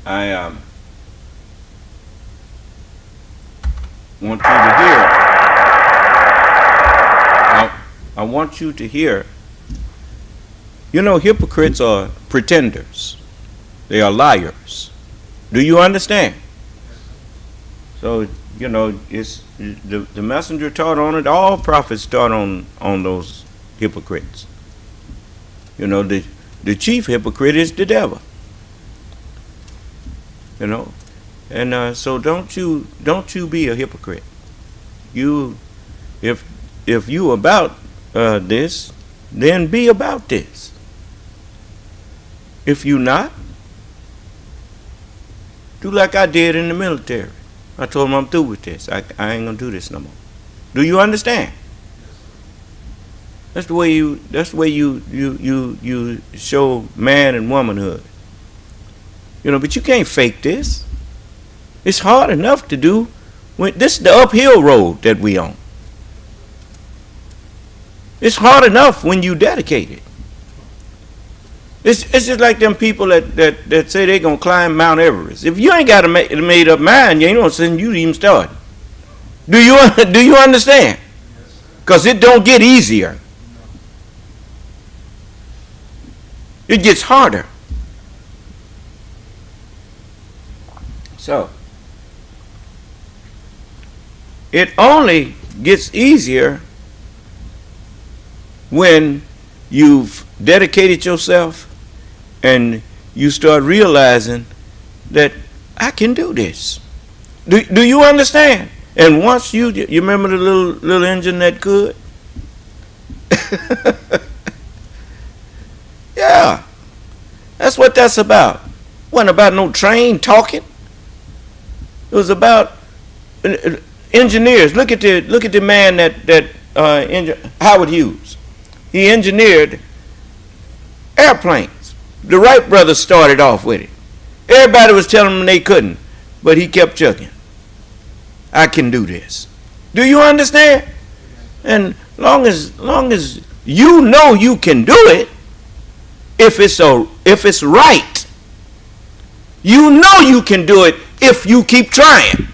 I want you to hear. I want you to hear. You know, hypocrites are pretenders. They are liars. Do you understand? So, you know, it's the messenger taught on it. All prophets taught on those hypocrites. You know, the chief hypocrite is the devil. You know, and so don't you be a hypocrite. You, if you about this, then be about this. If you not, do like I did in the military. I told them I'm through with this. I ain't gonna do this no more. Do you understand? That's the way you show man and womanhood. You know, but you can't fake this. It's hard enough to do. This is the uphill road that we on. It's hard enough when you dedicate it. It's just like them people that say they're going to climb Mount Everest. If you ain't got a made up mind, you ain't going to send you to even start. Do you understand? Because it don't get easier. It gets harder. So, it only gets easier when you've dedicated yourself and you start realizing that I can do this. Do you understand? And once you remember the little engine that could? Yeah. That's what that's about. It wasn't about no train talking. It was about engineers. Look at the man that Howard Hughes. He engineered airplanes. The Wright brothers started off with it. Everybody was telling them they couldn't, but he kept chugging. I can do this. Do you understand? And long as you know you can do it, if it's right, you know you can do it if you keep trying.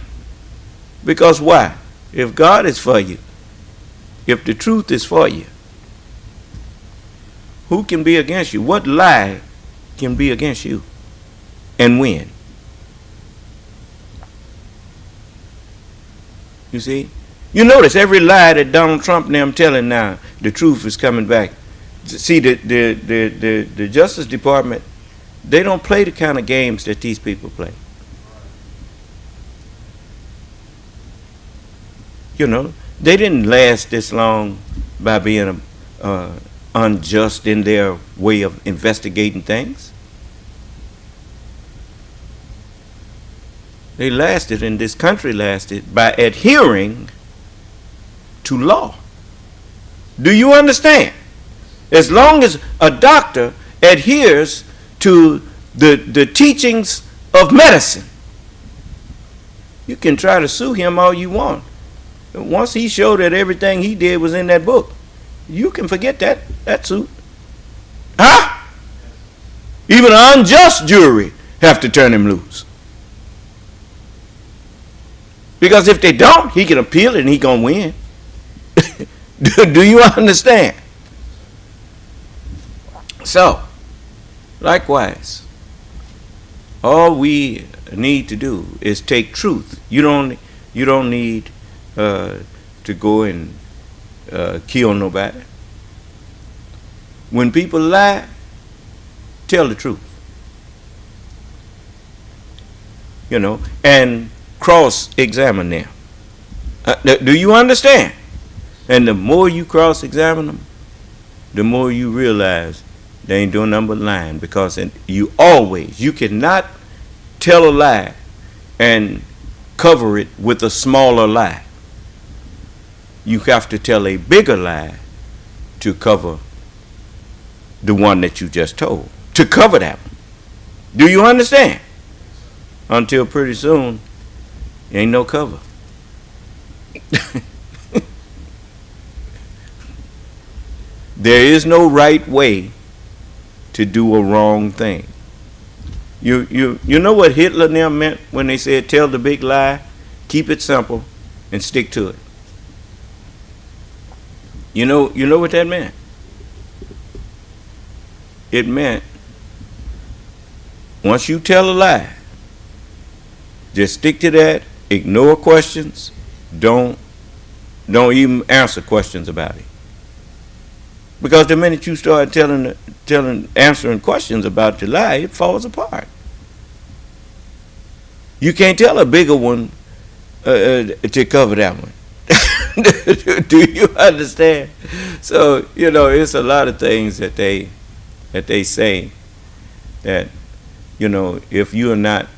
Because why? If God is for you, if the truth is for you, who can be against you? What lie can be against you and win? You see? You notice every lie that Donald Trump and them telling now, the truth is coming back. See, the Justice Department, they don't play the kind of games that these people play. You know, they didn't last this long by being unjust in their way of investigating things. They lasted, and this country lasted, by adhering to law. Do you understand? As long as a doctor adheres to the teachings of medicine, you can try to sue him all you want. Once he showed that everything he did was in that book, you can forget that suit. Huh? Even an unjust jury have to turn him loose. Because if they don't, he can appeal it and he gonna win. Do you understand? So, likewise, all we need to do is take truth. You don't need to go and kill nobody. When people lie, tell the truth. You know, and cross-examine them. Do you understand? And the more you cross-examine them, the more you realize they ain't doing nothing but lying. Because you cannot tell a lie and cover it with a smaller lie. You have to tell a bigger lie to cover the one that you just told. To cover that one. Do you understand? Until pretty soon, ain't no cover. There is no right way to do a wrong thing. You know what Hitler and them meant when they said tell the big lie, keep it simple, and stick to it. You know what that meant? It meant once you tell a lie, just stick to that. Ignore questions. Don't even answer questions about it. Because the minute you start answering questions about the lie, it falls apart. You can't tell a bigger one to cover that one. Do you understand? So it's a lot of things that they say that if you are not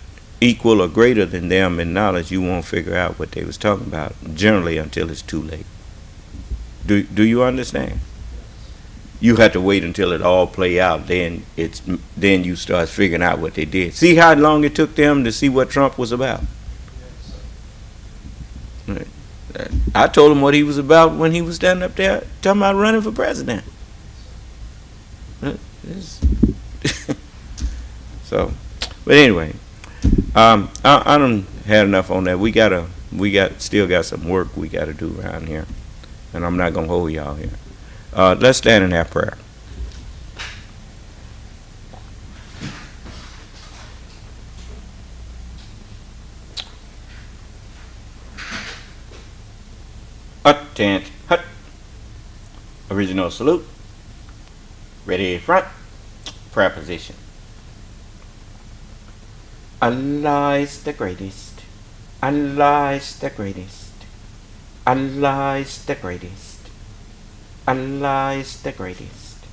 equal or greater than them in knowledge, you won't figure out what they was talking about generally until it's too late. Do you understand? You have to wait until it all play out. Then you start figuring out what they did. See how long it took them to see what Trump was about. I told him what he was about when he was standing up there talking about running for president. So, but anyway, I done had enough on that. We still got some work we got to do around here, and I'm not gonna hold y'all here. Let's stand and have prayer. Attent, hut. Original salute. Ready, front. Prayer position. Allah is the greatest. Allah is the greatest. Allah is the greatest. Allah is the greatest.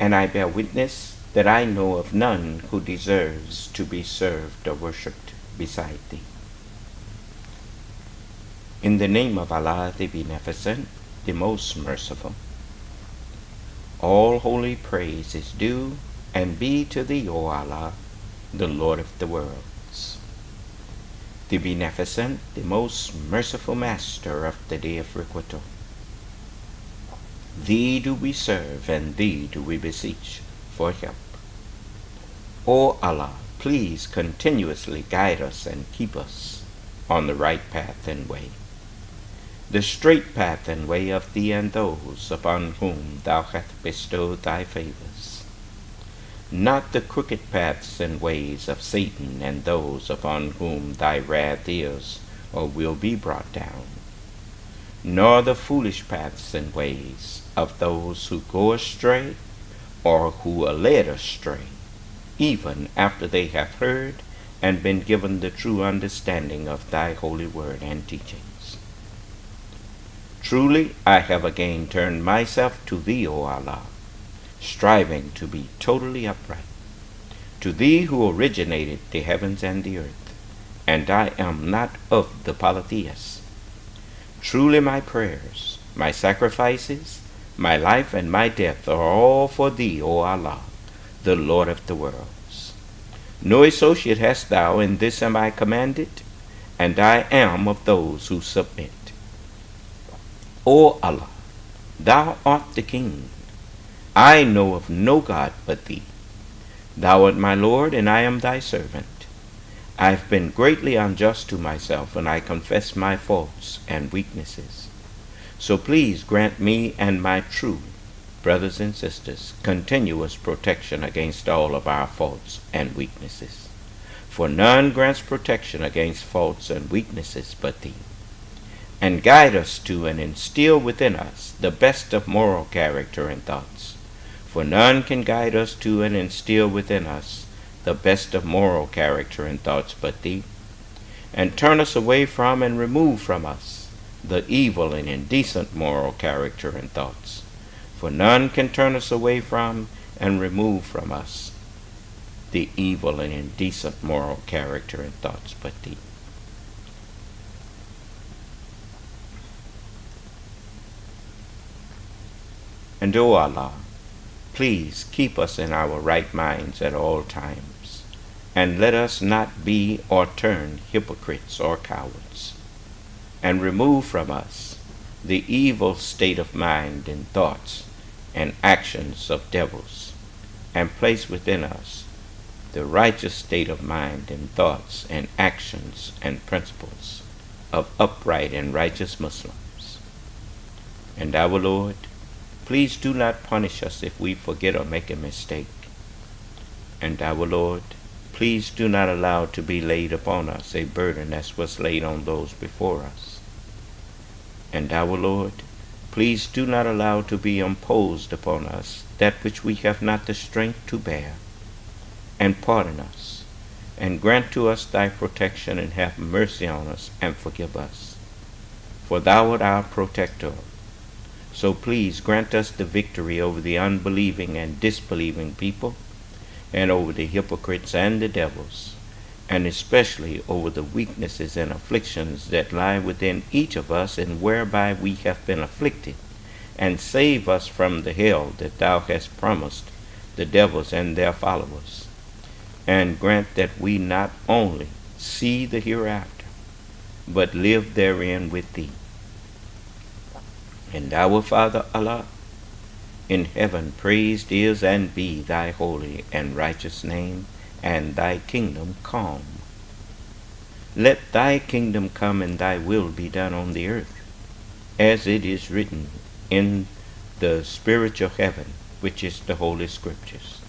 And I bear witness that I know of none who deserves to be served or worshipped beside thee. In the name of Allah, the Beneficent, the Most Merciful, all holy praise is due and be to thee, O Allah, the Lord of the worlds, the Beneficent, the Most Merciful Master of the Day of Requital. Thee do we serve and thee do we beseech for help. O Allah, please continuously guide us and keep us on the right path and way, the straight path and way of thee and those upon whom thou hast bestowed thy favors, not the crooked paths and ways of Satan and those upon whom thy wrath is or will be brought down, nor the foolish paths and ways of those who go astray or who are led astray, even after they have heard and been given the true understanding of thy holy word and teachings. Truly, I have again turned myself to thee, O Allah, striving to be totally upright, to thee who originated the heavens and the earth, and I am not of the polytheists. Truly my prayers, my sacrifices, my life and my death are all for thee, O Allah, the Lord of the worlds. No associate hast thou, in this am I commanded, and I am of those who submit. O Allah, thou art the King. I know of no God but thee. Thou art my Lord, and I am thy servant. I have been greatly unjust to myself, and I confess my faults and weaknesses. So please grant me and my true brothers and sisters continuous protection against all of our faults and weaknesses. For none grants protection against faults and weaknesses but thee. And guide us to and instill within us the best of moral character and thoughts. For none can guide us to and instill within us the best of moral character and thoughts but thee. And turn us away from and remove from us the evil and indecent moral character and thoughts. For none can turn us away from and remove from us the evil and indecent moral character and thoughts but thee. And O Allah, please keep us in our right minds at all times, and let us not be or turn hypocrites or cowards, and remove from us the evil state of mind and thoughts and actions of devils, and place within us the righteous state of mind and thoughts and actions and principles of upright and righteous Muslims. And our Lord, please do not punish us if we forget or make a mistake. And our Lord, please do not allow to be laid upon us a burden as was laid on those before us. And our Lord, please do not allow to be imposed upon us that which we have not the strength to bear. And pardon us, and grant to us thy protection, and have mercy on us, and forgive us. For thou art our protector. So please grant us the victory over the unbelieving and disbelieving people, and over the hypocrites and the devils, and especially over the weaknesses and afflictions that lie within each of us, and whereby we have been afflicted, and save us from the hell that thou hast promised the devils and their followers. And grant that we not only see the hereafter, but live therein with thee. And our Father Allah, in heaven praised is and be thy holy and righteous name, and thy kingdom come. Let thy kingdom come, and thy will be done on the earth, as it is written in the spiritual heaven, which is the Holy Scriptures.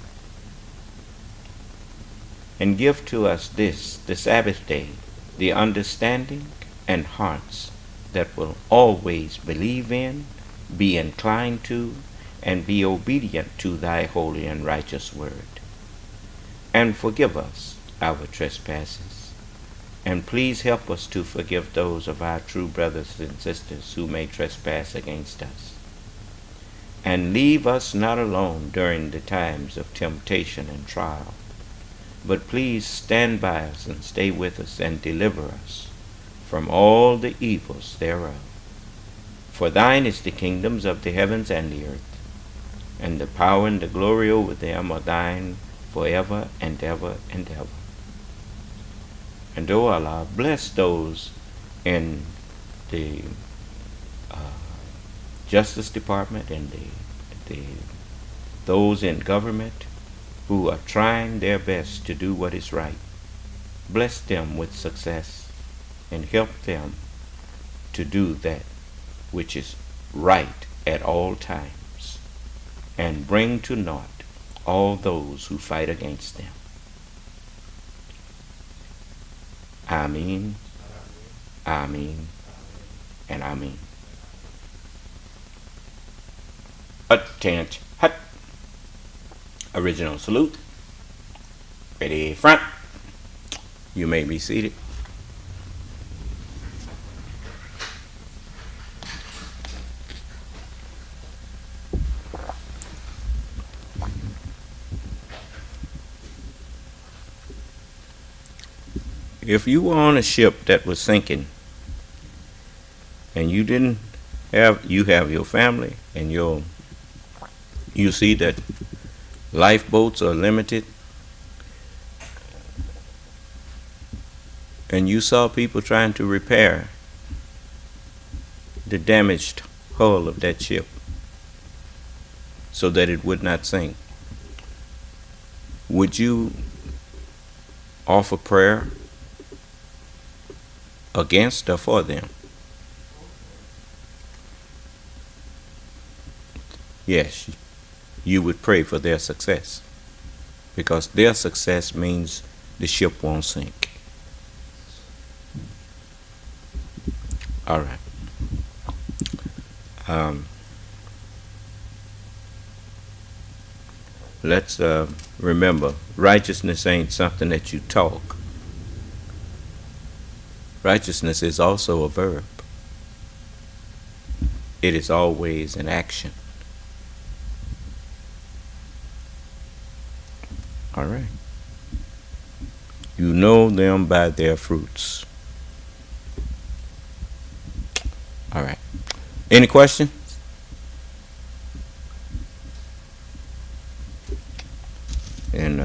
And give to us this, the Sabbath day, the understanding and hearts that will always believe in, be inclined to, and be obedient to thy holy and righteous word. And forgive us our trespasses, and please help us to forgive those of our true brothers and sisters who may trespass against us. And leave us not alone during the times of temptation and trial, but please stand by us and stay with us and deliver us from all the evils thereof. For thine is the kingdoms of the heavens and the earth, and the power and the glory over them are thine forever and ever and ever. And O Allah, bless those in the Justice Department and those in government who are trying their best to do what is right. Bless them with success and help them to do that which is right at all times, and bring to naught all those who fight against them. Ameen, Ameen, and Ameen. Attention. Hut. Original salute. Ready, front. You may be seated. If you were on a ship that was sinking, and you have your family, and you see that lifeboats are limited, and you saw people trying to repair the damaged hull of that ship so that it would not sink, would you offer prayer against or for them? Yes, you would pray for their success, because their success means the ship won't sink. All right. Let's remember, righteousness ain't something that you talk. Righteousness is also a verb. It is always an action. All right. You know them by their fruits. All right. Any questions? And